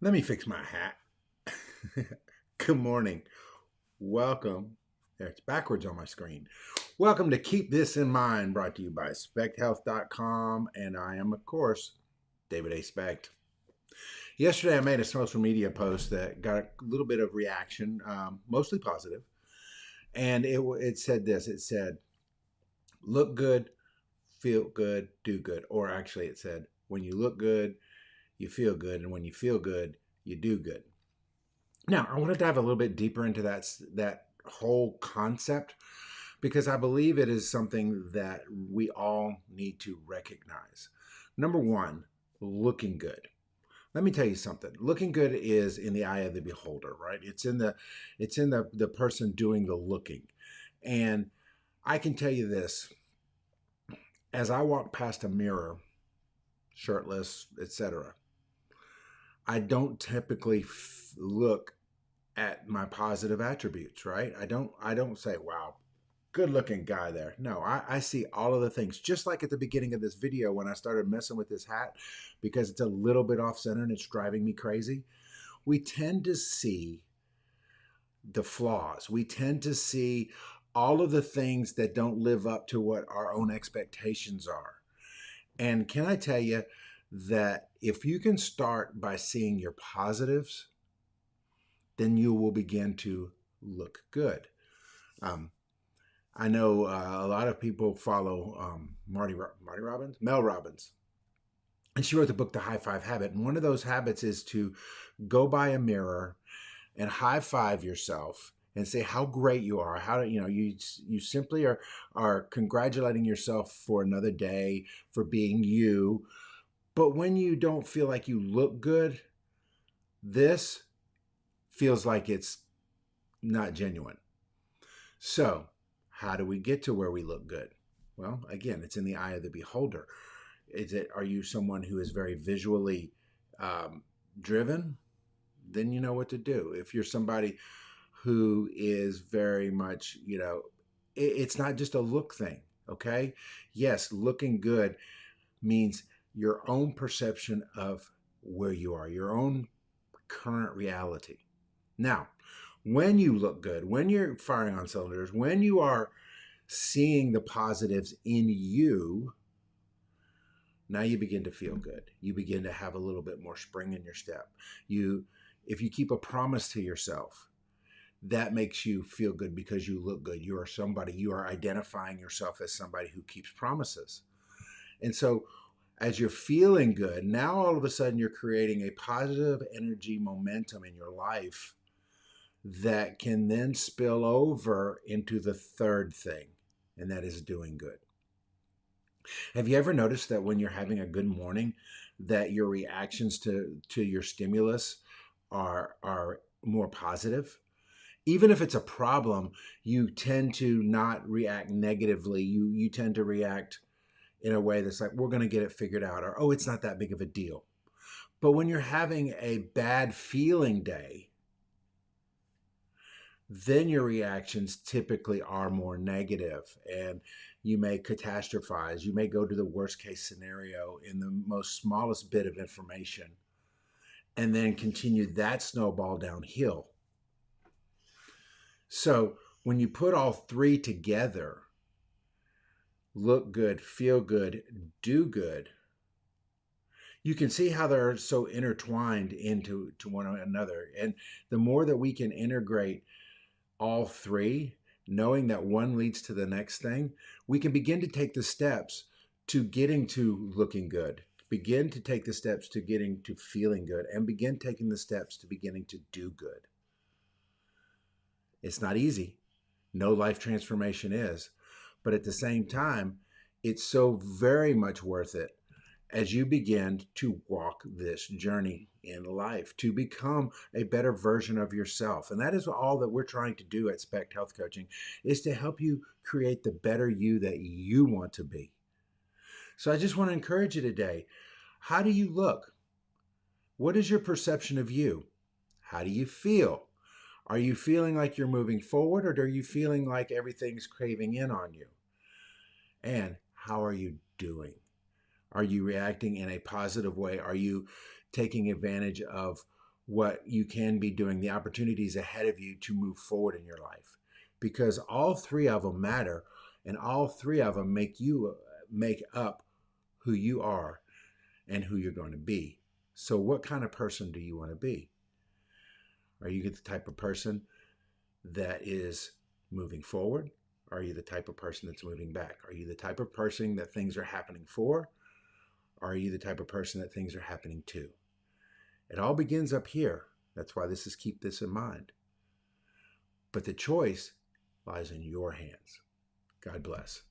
Let me fix my hat. Good morning. Welcome. There, it's backwards on my screen. Welcome to Keep This in Mind, brought to you by SpectHealth.com. And I am, of course, David A. Specht. Yesterday, I made a social media post that got a little bit of reaction, mostly positive. And it said this. It said, look good, feel good, do good. Or actually, it said, when you look good, you feel good. And when you feel good, you do good. Now, I want to dive a little bit deeper into that whole concept because I believe it is something that we all need to recognize. Number one, looking good. Let me tell you something. Looking good is in the eye of the beholder, right? It's in the person doing the looking. And I can tell you this, as I walk past a mirror, shirtless, etc., I don't typically look at my positive attributes, right? I don't say, wow, good looking guy there. No, I see all of the things. Just like at the beginning of this video when I started messing with this hat because it's a little bit off center and it's driving me crazy. We tend to see the flaws. We tend to see all of the things that don't live up to what our own expectations are. And can I tell you that if you can start by seeing your positives, then you will begin to look good. Um, I know a lot of people follow Marty Robbins, Mel Robbins, and she wrote the book The High Five Habit. And one of those habits is to go by a mirror and high five yourself and say how great you are. How you simply are congratulating yourself for another day, for being you. But when you don't feel like you look good, this feels like it's not genuine. So, how do we get to where we look good? Well, again, it's in the eye of the beholder. Are you someone who is very visually driven? Then you know what to do. If you're somebody who is very much, it's not just a look thing, okay? Yes, looking good means your own perception of where you are, your own current reality. Now, when you look good, when you're firing on cylinders, when you are seeing the positives in you, now you begin to feel good. You begin to have a little bit more spring in your step. If you keep a promise to yourself, that makes you feel good because you look good. You are identifying yourself as somebody who keeps promises. And so as you're feeling good, now all of a sudden you're creating a positive energy momentum in your life that can then spill over into the third thing, and that is doing good. Have you ever noticed that when you're having a good morning, that your reactions to your stimulus are more positive? Even if it's a problem, you tend to not react negatively. You tend to react in a way that's like, we're going to get it figured out, or, oh, it's not that big of a deal. But when you're having a bad feeling day, then your reactions typically are more negative and you may catastrophize. You may go to the worst case scenario in the most smallest bit of information and then continue that snowball downhill. So when you put all three together, look good, feel good, do good, you can see how they're so intertwined into one another. And the more that we can integrate all three, knowing that one leads to the next thing, we can begin to take the steps to getting to looking good, begin to take the steps to getting to feeling good, and begin taking the steps to beginning to do good. It's not easy. No life transformation is. But at the same time, it's so very much worth it as you begin to walk this journey in life to become a better version of yourself. And that is all that we're trying to do at Specht Health Coaching, is to help you create the better you that you want to be. So I just want to encourage you today. How do you look? What is your perception of you? How do you feel? Are you feeling like you're moving forward, or are you feeling like everything's caving in on you? And how are you doing? Are you reacting in a positive way? Are you taking advantage of what you can be doing, the opportunities ahead of you to move forward in your life. Because all three of them matter, and all three of them make up who you are and who you're going to be. So what kind of person do you want to be? Are you the type of person that is moving forward? Are you the type of person that's moving back? Are you the type of person that things are happening for? Or are you the type of person that things are happening to? It all begins up here. That's why this is keep this in mind. But the choice lies in your hands. God bless.